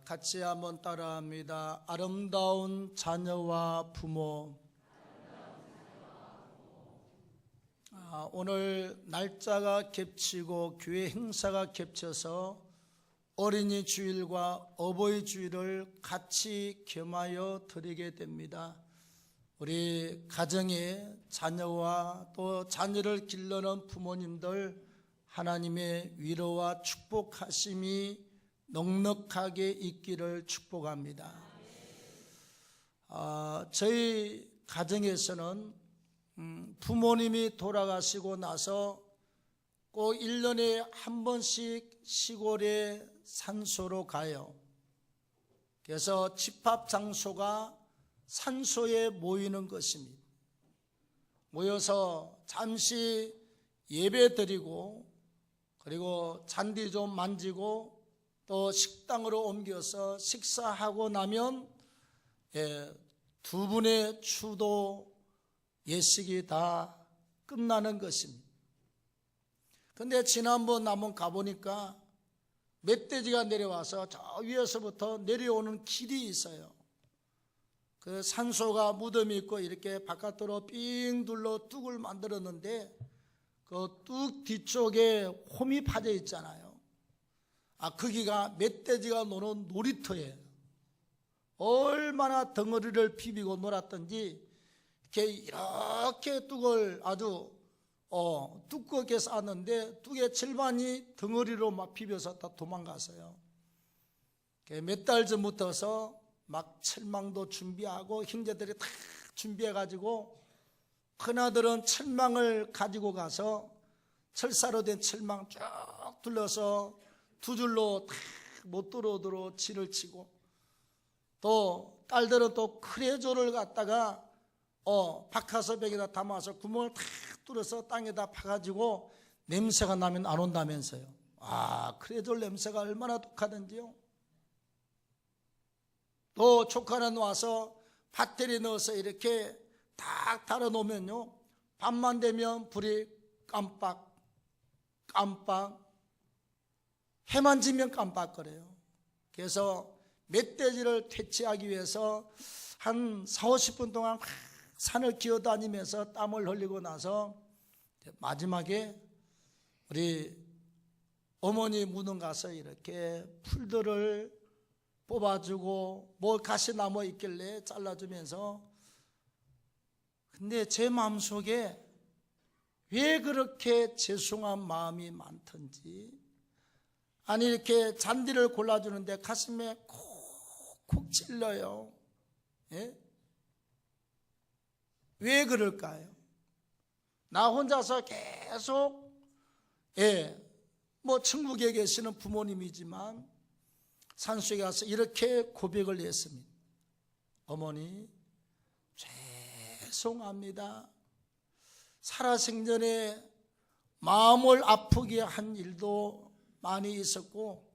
같이 한번 따라합니다. 아름다운 자녀와 부모. 오늘 날짜가 겹치고 교회 행사가 겹쳐서 어린이 주일과 어버이 주일을 같이 겸하여 드리게 됩니다. 우리 가정의 자녀와 또 자녀를 길러는 부모님들 하나님의 위로와 축복하심이 넉넉하게 있기를 축복합니다. 저희 가정에서는 부모님이 돌아가시고 나서 꼭 1년에 한 번씩 시골에 산소로 가요. 그래서 집합 장소가 산소에 모이는 것입니다. 모여서 잠시 예배 드리고 그리고 잔디 좀 만지고 또 식당으로 옮겨서 식사하고 나면 두 분의 추도 예식이 다 끝나는 것입니다. 근데 지난번 한번 가보니까 멧돼지가 내려와서 저 위에서부터 내려오는 길이 있어요. 그 산소가 무덤이 있고 이렇게 바깥으로 삥 둘러 뚝을 만들었는데 그 뚝 뒤쪽에 홈이 파져 있잖아요. 거기가 멧돼지가 노는 놀이터예요. 얼마나 덩어리를 비비고 놀았던지 이렇게 뚝을 아주 두껍게 쌓았는데 뚝의 절반이 덩어리로 막 비벼서 다 도망갔어요. 몇 달 전부터서 막 철망도 준비하고 형제들이 다 준비해가지고 큰아들은 철망을 가지고 가서 철사로 된 철망 쭉 둘러서 두 줄로 다 못 들어오도록 진을 치고 또 딸들은 또 크레조를 갖다가 박하서백에다 담아서 구멍을 탁 뚫어서 땅에다 파가지고 냄새가 나면 안 온다면서요. 크레졸 냄새가 얼마나 독하던지요. 또 조카는 와서 밭들에 넣어서 이렇게 딱 달아놓으면요, 밤만 되면 불이 깜빡 해만 지면 깜빡거려요. 그래서 멧돼지를 퇴치하기 위해서 한 40-50분 동안 산을 기어다니면서 땀을 흘리고 나서 마지막에 우리 어머니 무덤 가서 이렇게 풀들을 뽑아주고 뭐 가시나무 있길래 잘라주면서, 근데 제 마음속에 왜 그렇게 죄송한 마음이 많던지, 아니 이렇게 잔디를 골라주는데 가슴에 콕콕 찔러요. 왜 그럴까요? 나 혼자서 계속 뭐 천국에 계시는 부모님이지만 산속에 가서 이렇게 고백을 했습니다. 어머니 죄송합니다. 살아생전에 마음을 아프게 한 일도 많이 있었고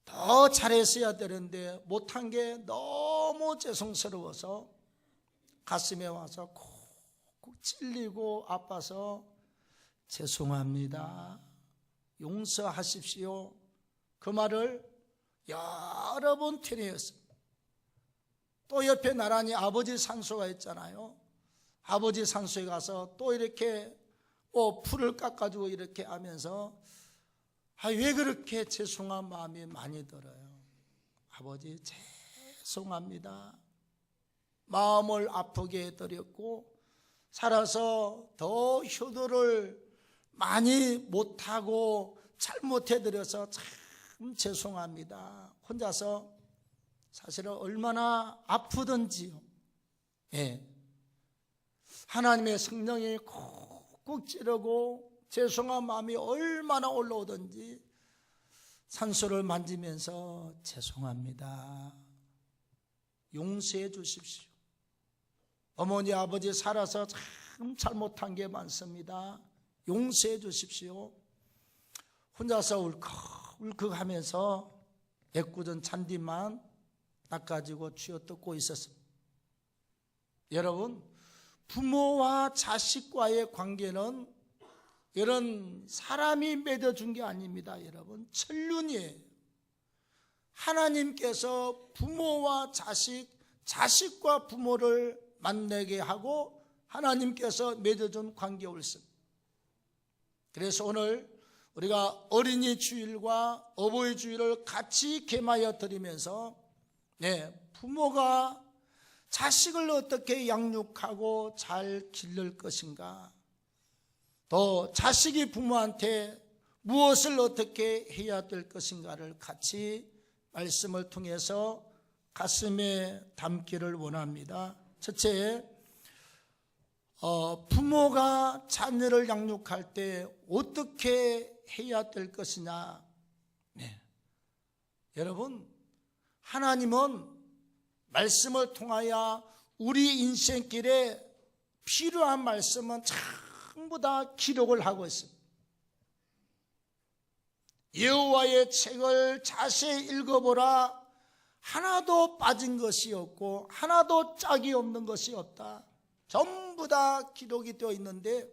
더 잘했어야 되는데 못한 게 너무 죄송스러워서 가슴에 와서 콕콕 찔리고 아파서 죄송합니다. 용서하십시오. 그 말을 여러 번 되뇌었습니다. 또 옆에 나란히 아버지 산소가 있잖아요. 아버지 산소에 가서 또 이렇게 풀을 깎아주고 이렇게 하면서 왜 그렇게 죄송한 마음이 많이 들어요. 아버지 죄송합니다. 마음을 아프게 해드렸고 살아서 더 효도를 많이 못하고 잘못해드려서 참 죄송합니다. 혼자서 사실은 얼마나 아프던지요. 하나님의 성령이 콕콕 찌르고 죄송한 마음이 얼마나 올라오던지 산소를 만지면서 죄송합니다. 용서해 주십시오. 어머니 아버지 살아서 참 잘못한 게 많습니다. 용서해 주십시오. 혼자서 울컥울컥하면서 애꿎은 잔디만 닦아지고 쥐어뜯고 있었습니다. 여러분, 부모와 자식과의 관계는 이런 사람이 맺어준 게 아닙니다. 여러분, 천륜이에요. 하나님께서 부모와 자식, 자식과 부모를 만나게 하고 하나님께서 맺어준 관계가 있습니다. 그래서 오늘 우리가 어린이 주일과 어버이 주일을 같이 겸하여 드리면서 부모가 자식을 어떻게 양육하고 잘 기를 것인가, 또 자식이 부모한테 무엇을 어떻게 해야 될 것인가를 같이 말씀을 통해서 가슴에 담기를 원합니다. 첫째, 부모가 자녀를 양육할 때 어떻게 해야 될 것이냐. 여러분, 하나님은 말씀을 통하여 우리 인생길에 필요한 말씀은 전부 다 기록을 하고 있습니다. 여호와의 책을 자세히 읽어보라. 하나도 빠진 것이 없고 하나도 짝이 없는 것이 없다. 전부 다 기록이 되어 있는데,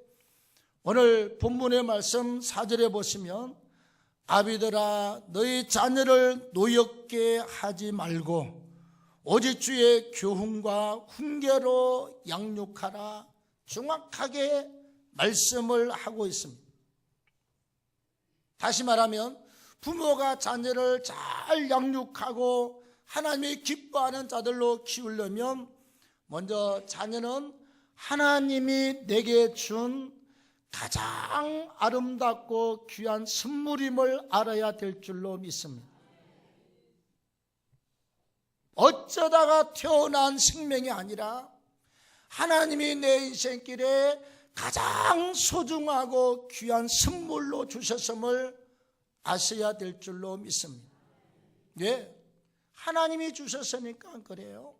오늘 본문의 말씀 4절에 보시면 아비들아 너희 자녀를 노엽게 하지 말고 오직 주의 교훈과 훈계로 양육하라. 정확하게 말씀을 하고 있습니다. 다시 말하면 부모가 자녀를 잘 양육하고 하나님이 기뻐하는 자들로 키우려면 먼저 자녀는 하나님이 내게 준 가장 아름답고 귀한 선물임을 알아야 될 줄로 믿습니다. 어쩌다가 태어난 생명이 아니라 하나님이 내 인생길에 가장 소중하고 귀한 선물로 주셨음을 아셔야 될 줄로 믿습니다. 왜? 하나님이 주셨으니까 그래요.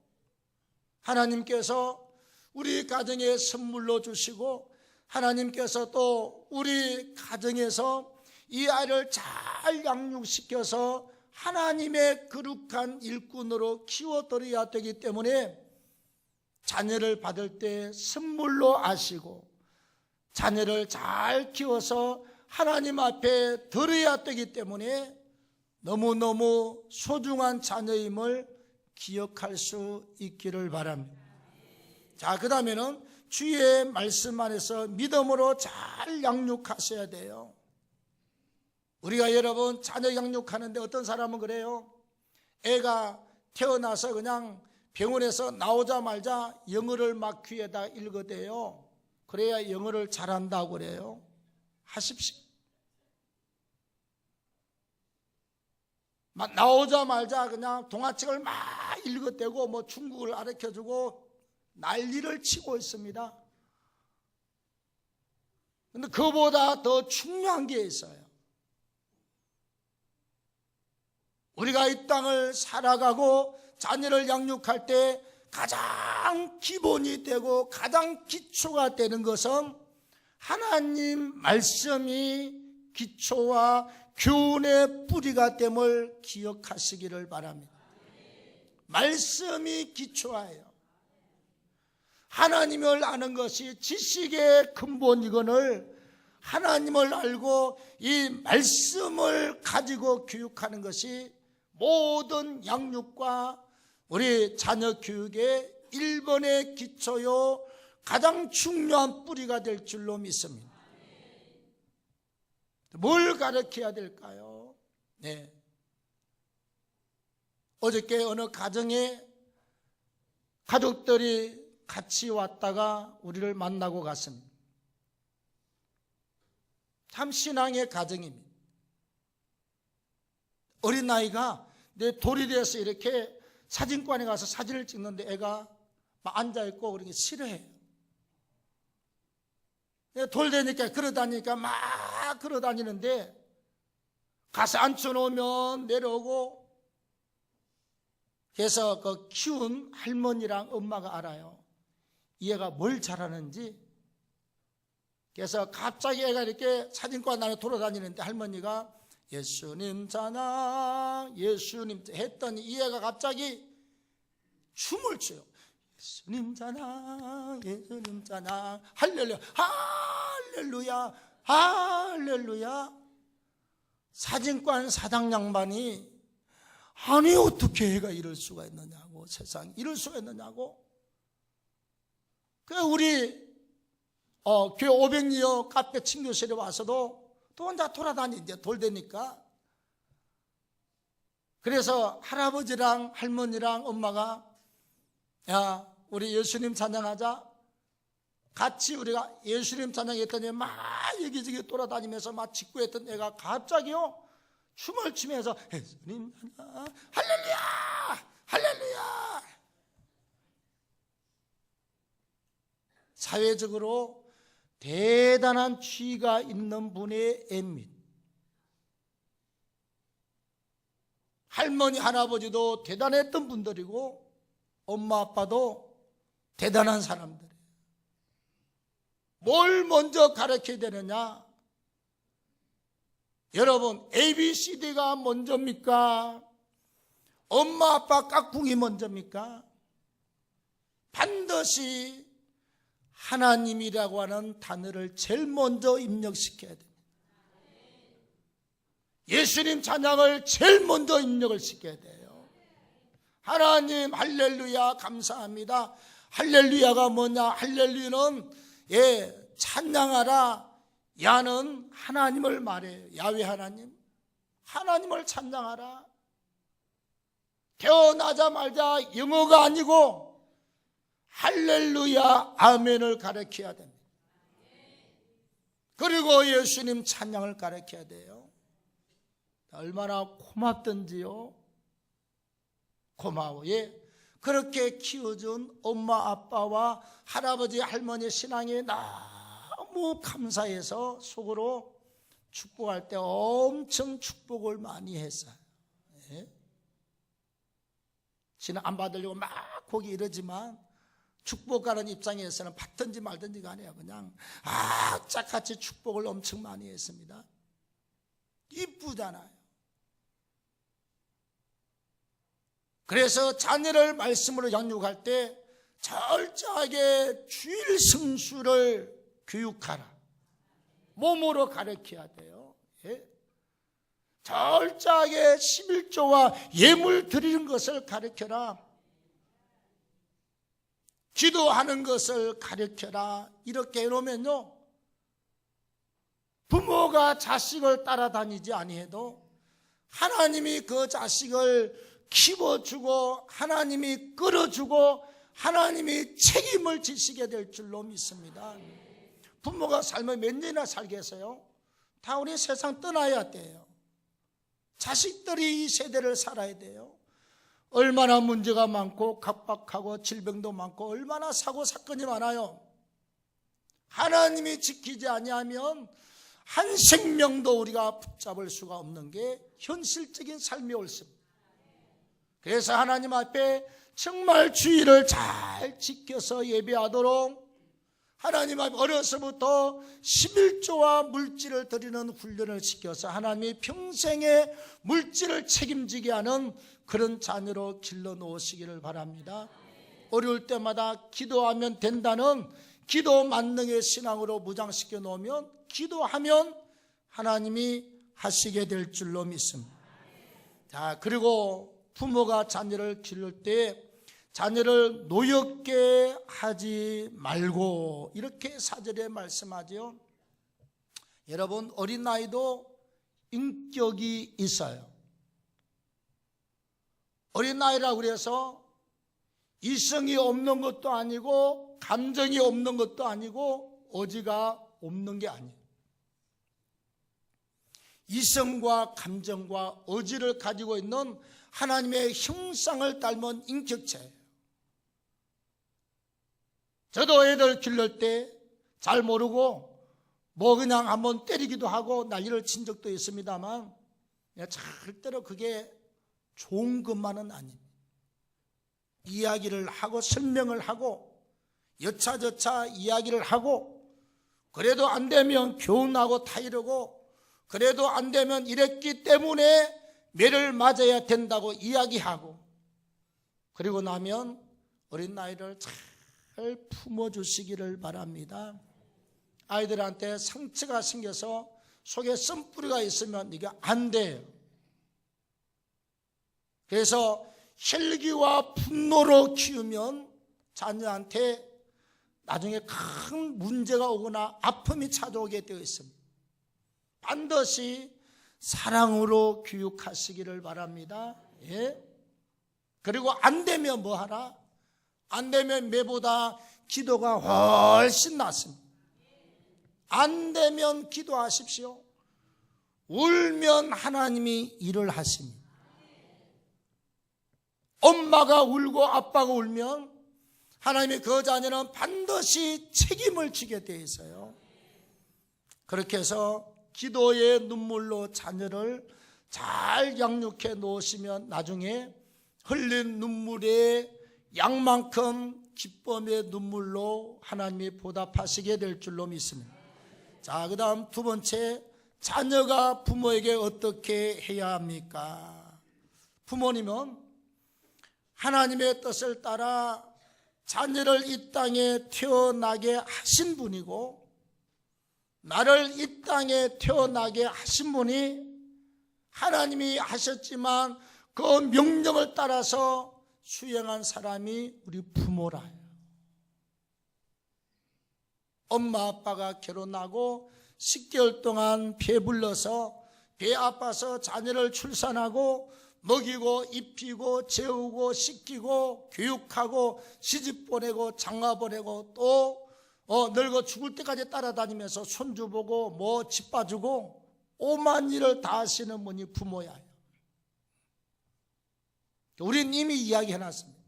하나님께서 우리 가정에 선물로 주시고, 하나님께서 또 우리 가정에서 이 아이를 잘 양육시켜서 하나님의 거룩한 일꾼으로 키워드려야 되기 때문에 자녀를 받을 때 선물로 아시고 자녀를 잘 키워서 하나님 앞에 드려야 되기 때문에 너무너무 소중한 자녀임을 기억할 수 있기를 바랍니다. 자, 그 다음에는 주의 말씀 안에서 믿음으로 잘 양육하셔야 돼요. 우리가 여러분 자녀 양육하는데 어떤 사람은 그래요. 애가 태어나서 그냥 병원에서 나오자마자 영어를 막 귀에다 읽어대요. 그래야 영어를 잘한다고 그래요. 하십시오. 막 나오자마자 그냥 동화책을 막 읽어대고 뭐 중국을 가르쳐주고 난리를 치고 있습니다. 그런데 그보다 더 중요한 게 있어요. 우리가 이 땅을 살아가고 자녀를 양육할 때 가장 기본이 되고 가장 기초가 되는 것은 하나님 말씀이 기초와 교훈의 뿌리가 됨을 기억하시기를 바랍니다. 말씀이 기초예요. 하나님을 아는 것이 지식의 근본이거늘 하나님을 알고 이 말씀을 가지고 교육하는 것이 모든 양육과 우리 자녀 교육의 1번의 기초요 가장 중요한 뿌리가 될 줄로 믿습니다. 뭘 가르쳐야 될까요? 어저께 어느 가정에 가족들이 같이 왔다가 우리를 만나고 갔습니다. 참 신앙의 가정입니다. 어린아이가 내 돌이 돼서 이렇게 사진관에 가서 사진을 찍는데 애가 막 앉아있고 그러니 싫어해요. 돌 되니까 걸어다니니까 막 걸어다니는데 가서 앉혀놓으면 내려오고, 그래서 그 키운 할머니랑 엄마가 알아요. 이 애가 뭘 잘하는지. 그래서 갑자기 애가 이렇게 사진관 안에 돌아다니는데 할머니가 예수님 찬양 예수님 했더니 이 애가 갑자기 춤을 춰요. 예수님 찬양 예수님 찬양 할렐루야 할렐루야 할렐루야. 사진관 사장 양반이 아니 어떻게 애가 이럴 수가 있느냐고, 세상에 이럴 수가 있느냐고. 그 우리 교회 500리어 카페 친교실에 와서도 또 혼자 돌아다니는데 돌대니까. 그래서 할아버지랑 할머니랑 엄마가 야 우리 예수님 찬양하자, 같이 우리가 예수님 찬양했더니 막 여기저기 돌아다니면서 막 직구했던 애가 갑자기요 춤을 추면서 예수님 찬양 할렐루야 할렐루야. 사회적으로 대단한 지위가 있는 분의 애입니다. 할머니 할아버지도 대단했던 분들이고 엄마 아빠도 대단한 사람들이에요. 뭘 먼저 가르쳐야 되느냐? 여러분 ABCD가 먼저입니까? 엄마 아빠 깍꿍이 먼저입니까? 반드시 하나님이라고 하는 단어를 제일 먼저 입력시켜야 됩니다. 예수님 찬양을 제일 먼저 입력을 시켜야 돼요. 하나님 할렐루야 감사합니다. 할렐루야가 뭐냐? 할렐루야는 찬양하라. 야는 하나님을 말해요. 야훼 하나님, 하나님을 찬양하라. 태어나자마자 영어가 아니고 할렐루야 아멘을 가르쳐야 됩니다. 그리고 예수님 찬양을 가르쳐야 돼요. 얼마나 고맙던지요. 고마워. 그렇게 키워준 엄마 아빠와 할아버지 할머니 신앙에 너무 감사해서 속으로 축복할 때 엄청 축복을 많이 했어요. 지는 안 받으려고 막 거기 이러지만 축복하는 입장에서는 받든지 말든지가 아니에요. 그냥 악착같이 축복을 엄청 많이 했습니다. 이쁘잖아요. 그래서 자녀를 말씀으로 양육할 때 철저하게 주일 성수를 교육하라. 몸으로 가르쳐야 돼요. 철저하게 11조와 예물 드리는 것을 가르쳐라. 기도하는 것을 가르쳐라. 이렇게 해놓으면요, 부모가 자식을 따라다니지 아니해도 하나님이 그 자식을 키워주고 하나님이 끌어주고 하나님이 책임을 지시게 될 줄로 믿습니다. 부모가 살면 몇 년이나 살겠어요? 다 우리 세상 떠나야 돼요. 자식들이 이 세대를 살아야 돼요. 얼마나 문제가 많고 각박하고 질병도 많고 얼마나 사고 사건이 많아요. 하나님이 지키지 아니하면 한 생명도 우리가 붙잡을 수가 없는 게 현실적인 삶이 옳습니다. 그래서 하나님 앞에 정말 주의를 잘 지켜서 예배하도록 하나님 앞에 어려서부터 11조와 물질을 드리는 훈련을 시켜서 하나님이 평생의 물질을 책임지게 하는 그런 자녀로 길러 놓으시기를 바랍니다. 어려울 때마다 기도하면 된다는 기도 만능의 신앙으로 무장시켜 놓으면 기도하면 하나님이 하시게 될 줄로 믿습니다. 자, 그리고 부모가 자녀를 기를 때 자녀를 노엽게 하지 말고 이렇게 사절에 말씀하죠. 여러분 어린 아이도 인격이 있어요. 어린 아이라고 그래서 이성이 없는 것도 아니고 감정이 없는 것도 아니고 어지가 없는 게 아니에요. 이성과 감정과 어지를 가지고 있는 하나님의 형상을 닮은 인격체예요. 저도 애들 기를 때 잘 모르고 뭐 그냥 한번 때리기도 하고 난리를 친 적도 있습니다만 절대로 그게 좋은 것만은 아닙니다. 이야기를 하고 설명을 하고 여차저차 이야기를 하고 그래도 안 되면 교훈하고 타이르고 그래도 안 되면 이랬기 때문에 매를 맞아야 된다고 이야기하고 그리고 나면 어린 아이를 잘 품어주시기를 바랍니다. 아이들한테 상처가 생겨서 속에 쓴뿌리가 있으면 이게 안 돼요. 그래서 혈기와 분노로 키우면 자녀한테 나중에 큰 문제가 오거나 아픔이 찾아오게 되어 있습니다. 반드시 사랑으로 교육하시기를 바랍니다. 예? 그리고 안 되면 뭐 하라? 안 되면 매보다 기도가 훨씬 낫습니다. 안 되면 기도하십시오. 울면 하나님이 일을 하십니다. 엄마가 울고 아빠가 울면 하나님이 그 자녀는 반드시 책임을 지게 되어 있어요. 그렇게 해서 기도의 눈물로 자녀를 잘 양육해 놓으시면 나중에 흘린 눈물의 양만큼 기쁨의 눈물로 하나님이 보답하시게 될 줄로 믿습니다. 자, 그 다음 두 번째, 자녀가 부모에게 어떻게 해야 합니까? 부모님은 하나님의 뜻을 따라 자녀를 이 땅에 태어나게 하신 분이고, 나를 이 땅에 태어나게 하신 분이 하나님이 하셨지만 그 명령을 따라서 수행한 사람이 우리 부모라요. 엄마 아빠가 결혼하고 10개월 동안 배불러서 배 아파서 자녀를 출산하고 먹이고 입히고 재우고 씻기고 교육하고 시집 보내고 장가 보내고 또 늙어 죽을 때까지 따라다니면서 손주 보고 뭐 집 봐주고 오만 일을 다 하시는 분이 부모야. 우리는 이미 이야기해놨습니다.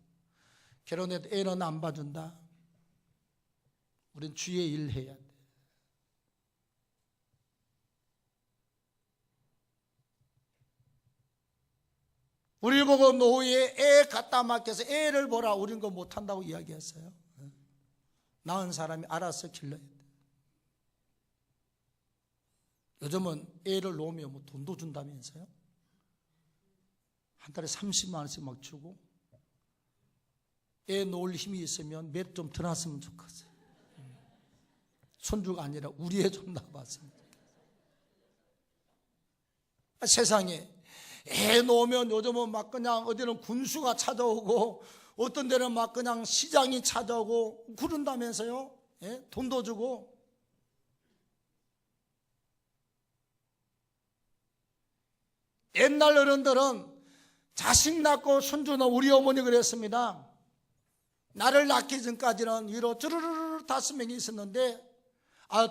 결혼해도 애는 안 봐준다. 우린 주의 일 해야 돼. 우리 보고 노후에 애 갖다 맡겨서 애를 보라. 우린 그거 못한다고 이야기했어요. 낳은 사람이 알아서 길러야 돼. 요즘은 애를 놓으면 뭐 돈도 준다면서요? 한 달에 30만 원씩 막 주고, 애 놓을 힘이 있으면 몇 좀 더 낳았으면 좋겠어요. 손주가 아니라 우리 애 좀 낳아봤으면 좋겠어요. 세상에 애 놓으면 요즘은 막 그냥 어디는 군수가 찾아오고 어떤 데는 막 그냥 시장이 찾아오고 그런다면서요. 예? 돈도 주고. 옛날 어른들은 자식 낳고 손주 낳고 우리 어머니 그랬습니다. 나를 낳기 전까지는 위로 쭈르르르 5명이 있었는데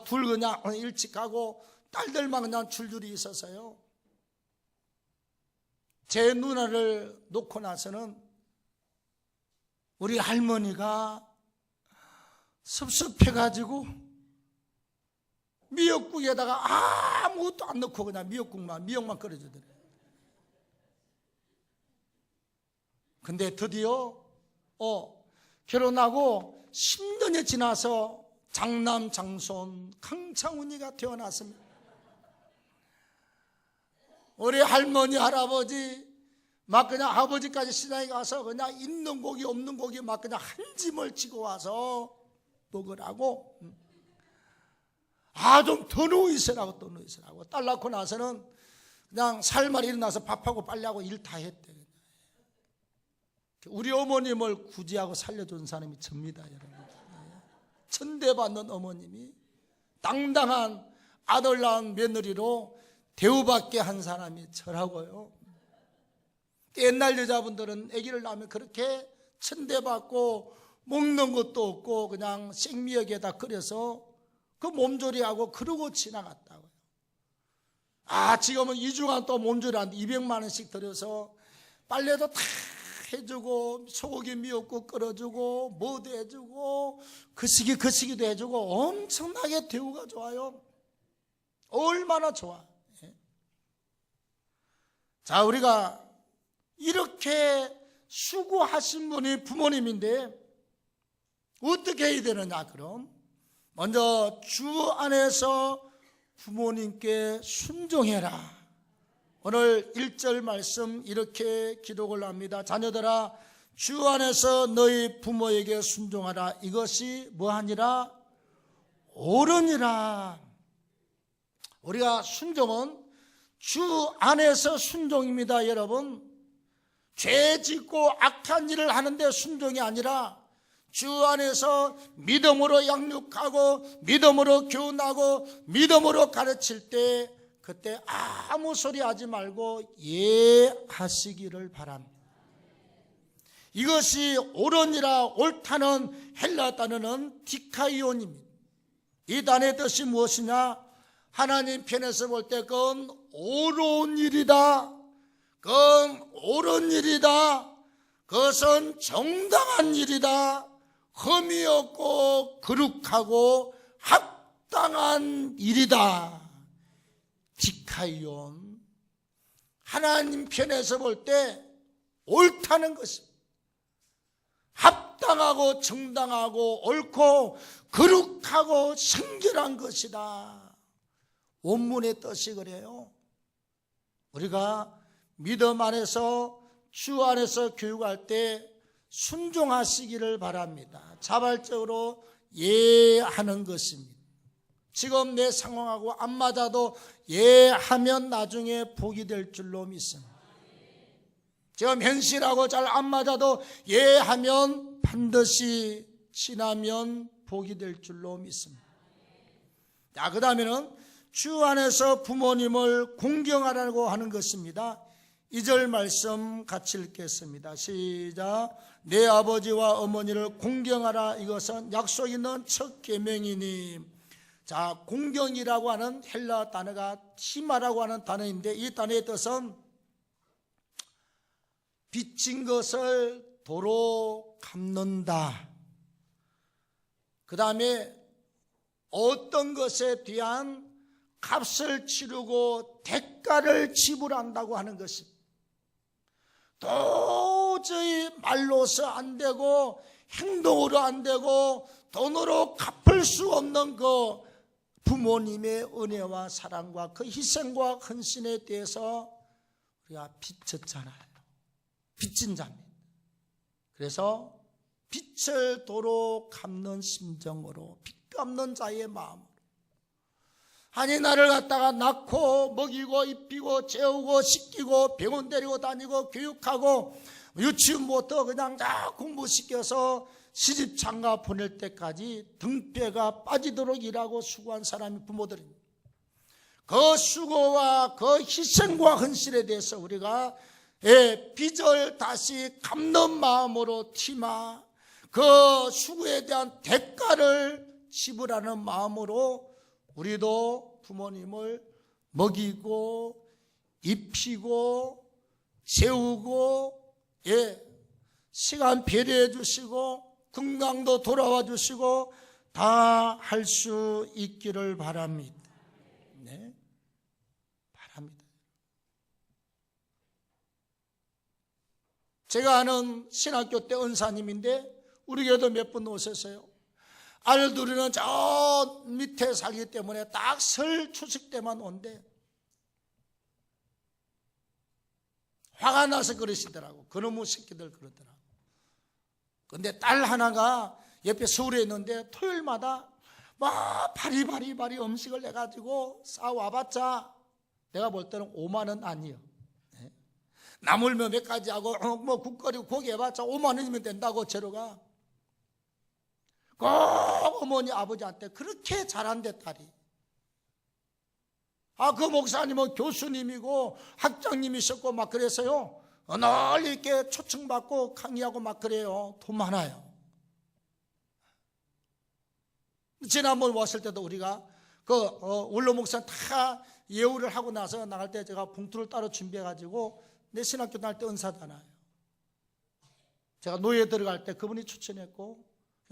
둘 그냥 일찍 가고 딸들만 그냥 줄줄이 있었어요. 제 누나를 놓고 나서는 우리 할머니가 섭섭해가지고 미역국에다가 아무것도 안 넣고 그냥 미역만 끓여주더래요. 근데 드디어 결혼하고 10년이 지나서 장남 장손 강창훈이가 태어났습니다. 우리 할머니 할아버지 막 그냥 아버지까지 시장에 가서 그냥 있는 고기 없는 고기 막 그냥 한 짐을 지고 와서 먹으라고, 좀 더 누워 있으라고, 또 누워 있으라고. 딸 낳고 나서는 그냥 살만 일어나서 밥하고 빨래하고 일 다 했대. 우리 어머님을 구제하고 살려준 사람이 접니다, 여러분. 천대받는 어머님이 당당한 아들 낳은 며느리로 대우받게 한 사람이 저라고요. 옛날 여자분들은 아기를 낳으면 그렇게 천대받고 먹는 것도 없고 그냥 생미역에다 끓여서 그 몸조리하고 그러고 지나갔다고요. 지금은 2주간 또 몸조리하는데 200만 원씩 들여서 빨래도 다 해주고 소고기 미역국 끓여주고 뭐도 해주고 거시기도 해주고 엄청나게 대우가 좋아요. 얼마나 좋아. 자, 우리가 이렇게 수고하신 분이 부모님인데 어떻게 해야 되느냐? 그럼 먼저 주 안에서 부모님께 순종해라. 오늘 1절 말씀 이렇게 기록을 합니다. 자녀들아, 주 안에서 너희 부모에게 순종하라. 이것이 뭐하니라? 옳으니라. 우리가 순종은 주 안에서 순종입니다, 여러분. 죄 짓고 악한 일을 하는데 순종이 아니라 주 안에서 믿음으로 양육하고 믿음으로 교훈하고 믿음으로 가르칠 때 그때 아무 소리 하지 말고 예하시기를 바랍니다. 이것이 옳으니라 옳다는 헬라 단어는 디카이온입니다. 이 단어의 뜻이 무엇이냐? 하나님 편에서 볼 때 그건 옳은 일이다. 그건 옳은 일이다. 그것은 정당한 일이다. 흠이 없고 거룩하고 합당한 일이다. 디카이온. 하나님 편에서 볼 때 옳다는 것입니다. 합당하고 정당하고 옳고 거룩하고 성결한 것이다. 원문의 뜻이 그래요. 우리가 믿음 안에서 주 안에서 교육할 때 순종하시기를 바랍니다. 자발적으로 예하는 것입니다. 지금 내 상황하고 안 맞아도 예하면 나중에 복이 될 줄로 믿습니다. 지금 현실하고 잘 안 맞아도 예하면 반드시 지나면 복이 될 줄로 믿습니다. 자, 그 다음에는 주 안에서 부모님을 공경하라고 하는 것입니다. 2절 말씀 같이 읽겠습니다. 시작. 내 아버지와 어머니를 공경하라. 이것은 약속 있는 첫 계명이니. 자, 공경이라고 하는 헬라 단어가 티마라고 하는 단어인데 이 단어의 뜻은 빚진 것을 도로 갚는다. 그 다음에 어떤 것에 대한 값을 치르고 대가를 지불한다고 하는 것입니다. 도저히 말로서 안 되고 행동으로 안 되고 돈으로 갚을 수 없는 그 부모님의 은혜와 사랑과 그 희생과 헌신에 대해서 우리가 빚졌잖아요. 빚진 자입니다. 그래서 빚을 도로 갚는 심정으로 빚 갚는 자의 마음으로 아니 나를 갖다가 낳고 먹이고 입히고 재우고 씻기고 병원 데리고 다니고 교육하고 유치원부터 그냥 다 공부시켜서 시집장가 보낼 때까지 등뼈가 빠지도록 일하고 수고한 사람이 부모들입니다. 그 수고와 그 희생과 헌신에 대해서 우리가 빚을 다시 갚는 마음으로 티마 그 수고에 대한 대가를 지불하는 마음으로 우리도 부모님을 먹이고 입히고 재우고 시간 배려해 주시고 건강도 돌아와 주시고 다 할 수 있기를 바랍니다. 네, 바랍니다. 제가 아는 신학교 때 은사님인데 우리 교회도 몇 분 오셨어요. 알두리는 저 밑에 살기 때문에 딱 설 추석 때만 온대. 화가 나서 그러시더라고. 그놈의 새끼들 그러더라고. 근데 딸 하나가 옆에 서울에 있는데 토요일마다 막 바리바리 음식을 내가지고 싸와봤자 내가 볼 때는 5만 원 아니요. 나물면 몇 가지 하고 뭐 국거리 고기 해봤자 5만 원이면 된다고 재료가. 꼭 어머니 아버지한테 그렇게 잘한대 딸이. 그 목사님은 교수님이고 학장님이셨고 막 그래서요 널리 이렇게 초청받고 강의하고 막 그래요. 돈 많아요. 지난번 왔을 때도 우리가 원로 목사 다 예우를 하고 나서 나갈 때 제가 봉투를 따로 준비해가지고 내 신학교 다닐 때 은사잖아요. 제가 노예 들어갈 때 그분이 추천했고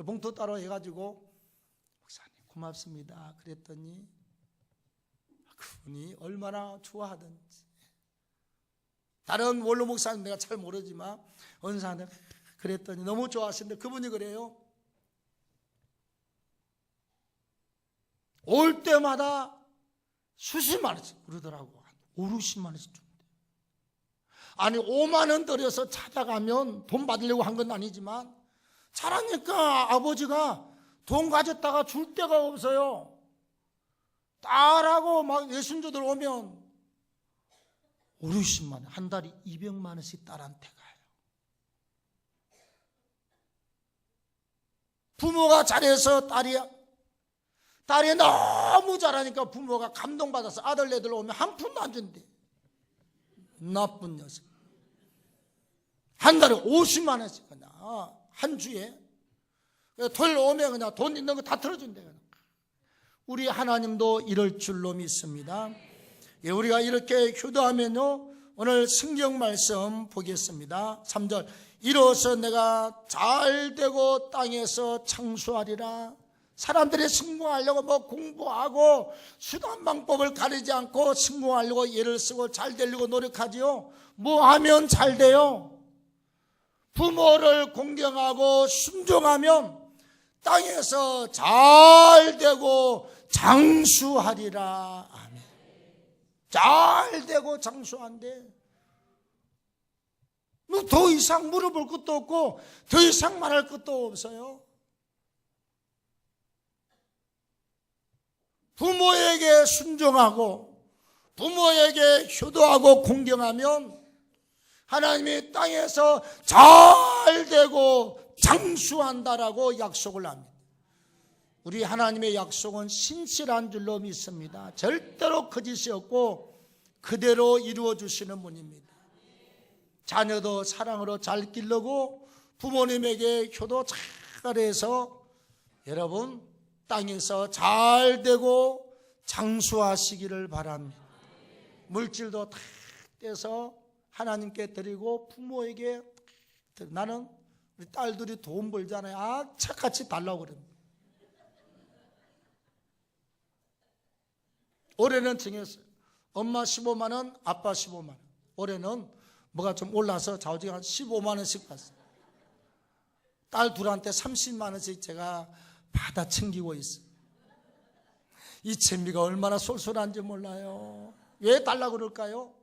봉투 따로 해가지고 목사님 고맙습니다 그랬더니 그분이 얼마나 좋아하던지. 다른 원로 목사님 내가 잘 모르지만 은사한테 그랬더니 너무 좋아하시는데 그분이 그래요. 올 때마다 수십만 원씩 그러더라고. 50만 원씩 준대. 아니 5만 원 들여서 찾아가면 돈 받으려고 한 건 아니지만 잘하니까 아버지가 돈 가졌다가 줄 데가 없어요. 딸하고 막 예순조들 오면 50만 원, 한 달에 200만 원씩 딸한테 가요. 부모가 잘해서 딸이 너무 잘하니까 부모가 감동받아서 아들네들 오면 한 푼도 안 준대. 나쁜 녀석. 한 달에 50만 원씩 그냥 한 주에 토요일 오면 그냥 돈 있는 거 다 틀어준대. 우리 하나님도 이럴 줄로 믿습니다. 우리가 이렇게 효도하면요, 오늘 성경 말씀 보겠습니다. 3절. 이로써 내가 잘되고 땅에서 창수하리라. 사람들이 성공하려고 공부하고 수단 방법을 가리지 않고 성공하려고 예를 쓰고 잘 되려고 노력하지요. 뭐 하면 잘 돼요? 부모를 공경하고 순종하면 땅에서 잘 되고 장수하리라. 아멘. 잘 되고 장수한대. 뭐 더 이상 물어볼 것도 없고 더 이상 말할 것도 없어요. 부모에게 순종하고 부모에게 효도하고 공경하면 하나님이 땅에서 잘 되고 장수한다라고 약속을 합니다. 우리 하나님의 약속은 신실한 줄로 믿습니다. 절대로 거짓이 없고 그대로 이루어 주시는 분입니다. 자녀도 사랑으로 잘 기르고 부모님에게 효도 잘해서 여러분 땅에서 잘 되고 장수하시기를 바랍니다. 물질도 다 떼서 하나님께 드리고 부모에게, 나는 우리 딸들이 돈 벌잖아요. 악착같이 달라고 그럽니다. 올해는 정했어요. 엄마 15만 원, 아빠 15만 원. 올해는 뭐가 좀 올라서 좌우지간 15만 원씩 받았어요. 딸 둘한테 30만 원씩 제가 받아 챙기고 있어요. 이 재미가 얼마나 쏠쏠한지 몰라요. 왜 달라고 그럴까요?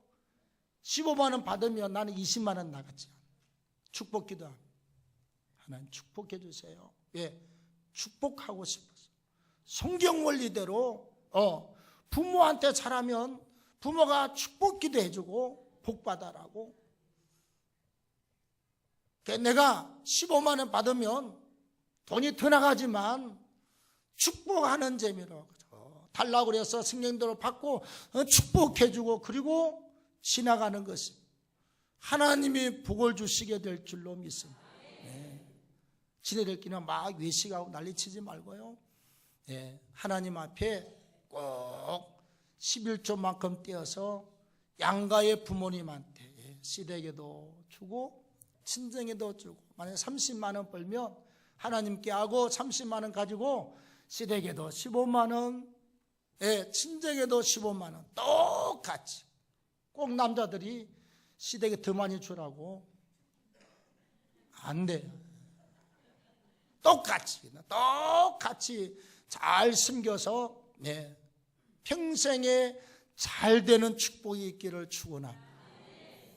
15만 원 받으면 나는 20만 원 나갔지. 축복기도 합니다. 하나님 축복해 주세요. 왜? 축복하고 싶어서. 성경 원리대로 부모한테 잘하면 부모가 축복기도 해주고 복받아라고. 내가 15만 원 받으면 돈이 더 나가지만 축복하는 재미로 달라고 그래서 성령대로 받고 축복해주고 그리고 지나가는 것이 하나님이 복을 주시게 될 줄로 믿습니다. 네. 지내들끼리는 막 외식하고 난리치지 말고요. 네. 하나님 앞에 꼭 11조만큼 떼어서 양가의 부모님한테 시댁에도 주고 친정에도 주고, 만약에 30만 원 벌면 하나님께 하고 30만 원 가지고 시댁에도 15만 원, 친정에도 15만 원 똑같이. 꼭 남자들이 시댁에 더 많이 주라고 안 돼요. 똑같이 잘 섬겨서 평생에 잘 되는 축복이 있기를 축원합니다.